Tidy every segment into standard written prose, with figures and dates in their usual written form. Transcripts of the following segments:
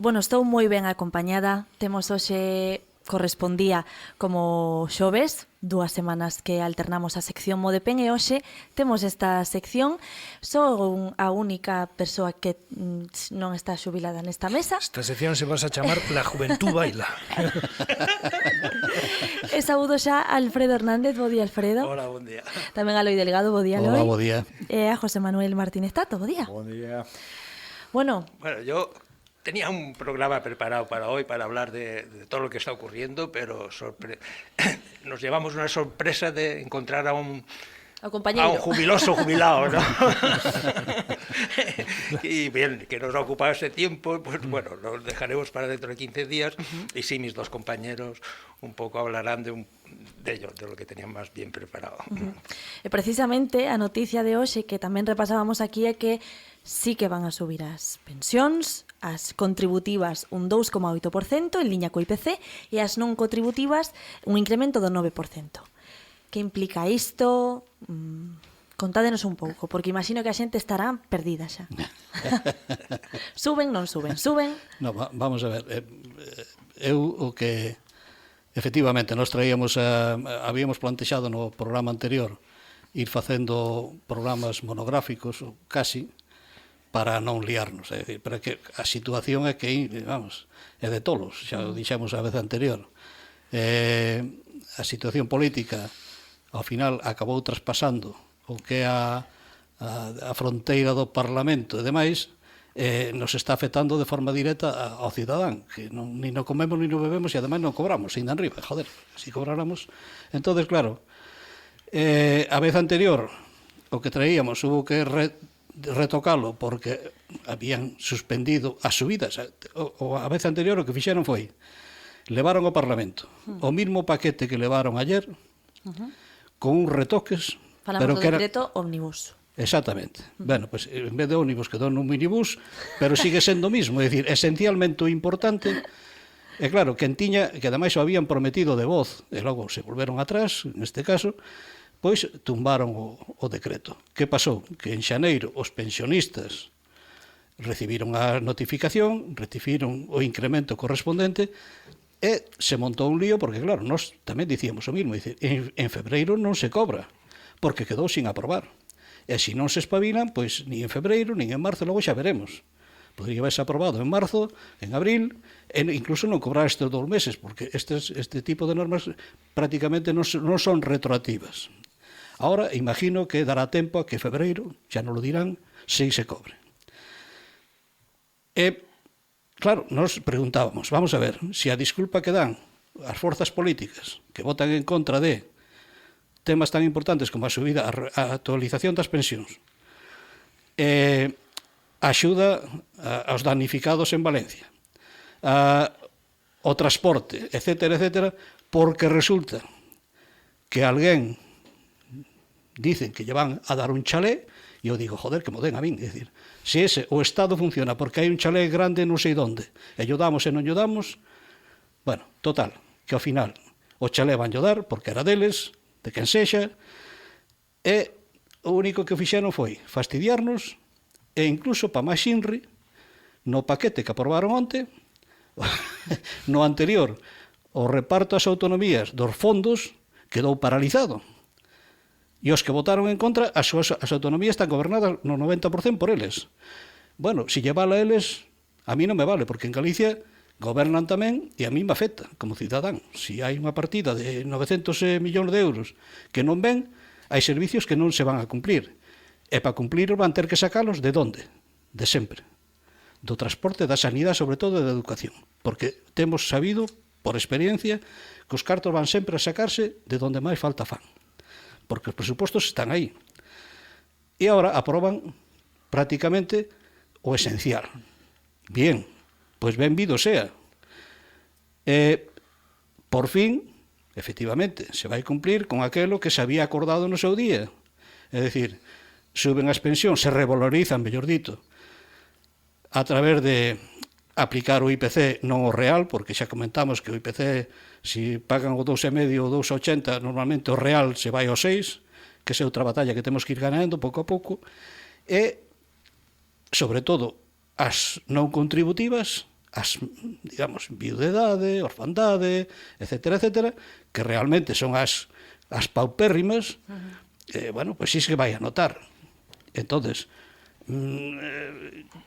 Bueno, estou moi ben acompañada. Temos hoxe, correspondía como xoves, 2 semanas que alternamos a sección Modepen e hoxe temos esta sección. Sou a única persoa que non está xubilada nesta mesa. Esta sección se vas a chamar La Juventud Baila. E saúdo xa a Alfredo Hernández. Bo día, Alfredo. Hola, bon día. Tamén a Loi Delgado. Bo día, Loi. Hola, bo día. E a José Manuel Martínez Tato. Bo día. Buen día. Bueno, Yo tenía un programa preparado para hoy para hablar de todo lo que está ocurriendo, pero nos llevamos una sorpresa de encontrar a un jubiloso jubilado, ¿no? Y bien, que nos ha ocupado ese tiempo, pues bueno, lo dejaremos para dentro de 15 días. Y sí, mis dos compañeros un poco hablarán de ellos, de lo que tenían más bien preparado. E precisamente a noticia de hoxe que tamén repasábamos aquí é que sí que van a subir as pensións, as contributivas un 2,8% en liña co IPC e as non contributivas un incremento do 9%. Que implica isto? Contádenos un pouco, porque imagino que a xente estará perdida xa. Suben, non suben, suben. No, vamos a ver, eu o que efectivamente nos traíamos, habíamos plantexado no programa anterior ir facendo programas monográficos, casi, para non liarnos, é dicir, para que a situación é que, vamos, é de tolos, xa o dixemos a vez anterior. A situación política, ao final, acabou traspasando o que é a fronteira do Parlamento e demais, nos está afectando de forma directa ao cidadán, que ni non comemos, ni non bebemos, e ademais non cobramos, ainda enriba, joder, se cobráramos. Entonces, claro, a vez anterior, o que traíamos, hubo que retocalo porque habían suspendido as subidas. A vez anterior o que fixeron foi levaron ao Parlamento o mismo paquete que levaron ayer con uns retoques. Falamos do decreto ómnibus. Exactamente. Bueno, pues en vez de ómnibus quedou nun minibús, pero sigue sendo o mismo, é dicir, esencialmente o importante. E claro, quen tiña, que ademais o habían prometido de voz, e logo se volveron atrás, neste caso, pois tumbaron o decreto. Que pasou? Que en xaneiro os pensionistas recibiron a notificación, recibiron o incremento correspondente e se montou un lío porque, claro, nós tamén dicíamos o mismo, en febreiro non se cobra porque quedou sin aprobar. E se non se espabilan, pois ni en febreiro, nin en marzo, logo xa veremos. Podría haberse aprobado en marzo, en abril, e incluso non cobrar estes 2 meses, porque este tipo de normas prácticamente non son retroactivas. Ahora, imagino que dará tempo a que febreiro, xa non lo dirán, se cobre. E, claro, nos preguntábamos, vamos a ver, se a disculpa que dan as forzas políticas que votan en contra de temas tan importantes como a subida, a actualización das pensións, axuda aos damnificados en Valencia, o transporte, etcétera, etcétera, porque resulta que alguén dicen que lle van a dar un chalé, e eu digo, joder, que mo den a min, é dicir, se o Estado funciona porque hai un chalé grande non sei onde, e lle damos e non lle damos, bueno, total, que ao final o chalé van lle dar porque era deles, de quen sexa, e o único que fixeron foi fastidiarnos, e incluso pa máis inri, no paquete que aprobaron onte, no anterior, o reparto ás autonomías dos fondos quedou paralizado. E os que votaron en contra, as autonomías están gobernadas no 90% por eles. Bueno, se lle vale a eles, a mí non me vale, porque en Galicia gobernan tamén e a mí me afecta como cidadán. Se hai unha partida de 900 millóns de euros que non ven, hai servicios que non se van a cumplir. E para cumplir van ter que sacalos de onde? De sempre. Do transporte, da sanidade, sobre todo da educación. Porque temos sabido, por experiencia, que os cartos van sempre a sacarse de onde máis falta fan. Porque os presupostos están aí. E agora aproban prácticamente o esencial. Bien, pois benvido sea. Por fin, efectivamente, se vai cumplir con aquelo que se había acordado no seu día. É dicir, suben as pensións, se revalorizan, mellor dito, a través de aplicar o IPC non o real, porque xa comentamos que o IPC, se pagan o 2,5 ou 2,80, normalmente o real se vai ao 6, que é outra batalla que temos que ir ganando pouco a pouco, e, sobre todo, as non contributivas as, digamos, viudedade, orfandade, etcétera, etcétera, que realmente son as paupérrimas, bueno, pois sí que vai a notar. Entonces,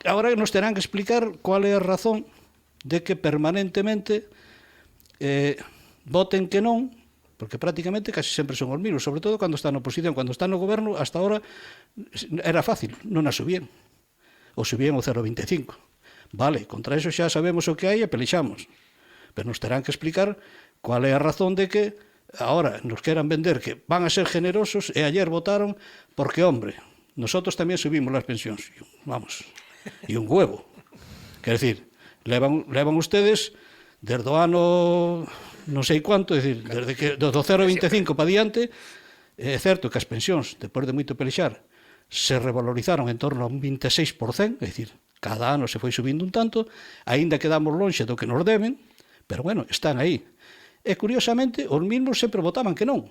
agora nos terán que explicar cuál é a razón de que permanentemente voten que non, porque prácticamente casi sempre son os mismos, sobre todo cando están na oposición. Cando están no goberno, hasta ahora era fácil, non a subían, ou subían o 0,25. Vale, contra eso xa sabemos o que hai e pelexamos, pero nos terán que explicar cuál é a razón de que ahora nos queran vender que van a ser generosos e ayer votaron porque, hombre, nosotros tamén subimos las pensións. Vamos, e un huevo. Quer decir, levan ustedes desde o ano non sei cuánto, é dicir, desde que do 0,25 para diante, é certo que as pensións, depois de moito pelexar, se revalorizaron en torno a un 26%, é dicir, cada ano se foi subindo un tanto, aínda quedamos lonxe do que nos deben, pero bueno, están aí. E curiosamente, os mismos sempre votaban que non.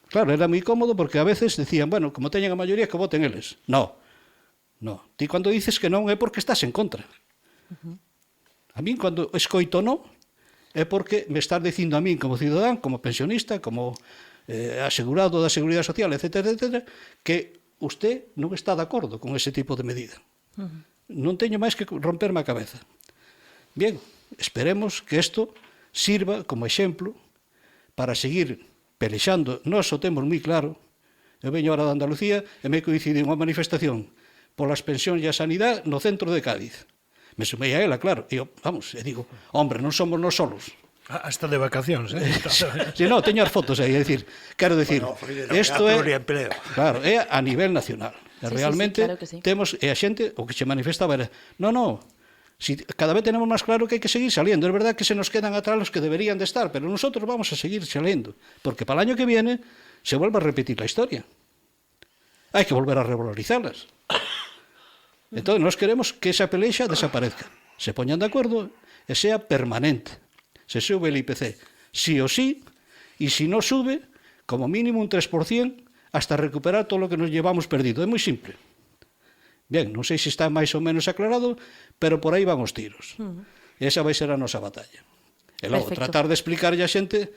Claro, era moi cómodo porque a veces decían, bueno, como teñen a maioría, que voten eles. No. Ti cando dices que non é porque estás en contra. A min, cando escoito non, é porque me estás dicindo a min como cidadán, como pensionista, como asegurado da Seguridade Social, etcétera, etcétera, que usted non está de acordo con ese tipo de medida. Non teño máis que romperme a cabeza. Bien, esperemos que isto sirva como exemplo para seguir pelexando. Nós o temos moi claro. Eu veño ahora de Andalucía e me coincide unha manifestación polas pensións e a sanidade no centro de Cádiz. Me sumei a ela, claro, e vamos, e digo, hombre, non somos nós solos. Hasta de vacacións, Si, no, teño as fotos aí, é dicir, quero dicir, isto é, claro, é a nivel nacional. Realmente, claro que sí. Temos, e a xente, o que se manifestaba era, no, si cada vez tenemos máis claro que hai que seguir saliendo, é verdad que se nos quedan atrás os que deberían de estar, pero nosotros vamos a seguir saliendo, porque para o año que viene se vuelve a repetir a historia. Hai que volver a revalorizarlas. Entón, nós queremos que esa pelexa desaparezca. Se poñan de acordo e sea permanente. Se sube el IPC sí o sí, e se non sube, como mínimo un 3%, hasta recuperar todo o que nos llevamos perdido. É moi simple. Bien, non sei se está máis ou menos aclarado, pero por aí van os tiros. Esa vai ser a nosa batalla. E logo, tratar de explicarlle a xente,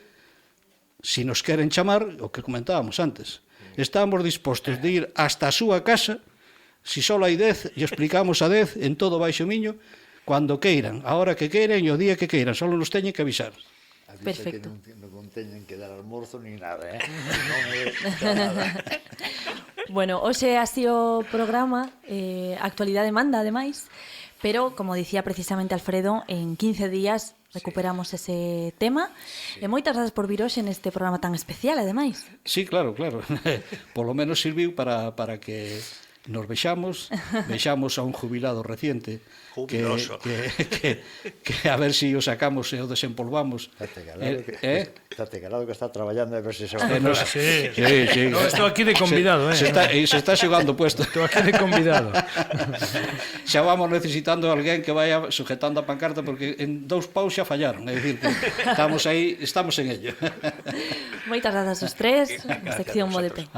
se nos queren chamar, o que comentábamos antes, estamos dispostos de ir hasta a súa casa, si só hai 10, e explicamos a 10 en todo Baixo Miño, cando queiran, a hora que queiran e o día que queiran, só nos teñen que avisar. Perfecto. Que non teñen que dar almorzo ni nada, Non é nada. Bueno, hoxe así o programa, actualidade manda, ademais, pero, como dicía precisamente Alfredo, en 15 días recuperamos ese tema. E moitas grazas por vir hoxe neste programa tan especial, ademais. Sí, claro. Por lo menos serviu para que nos vexamos a un jubilado reciente que a ver si o sacamos e o desempolvamos. Estate calado que está traballando a ver se se va. Sí. No, estou aquí de convidado, se está xogando puesto. Estou aquí de convidado. Xa vamos necesitando alguén que vaya sujetando a pancarta porque en 2 paus xa fallaron, é dicir, que estamos en ello. Moitas grazas aos tres, na sección ModeP.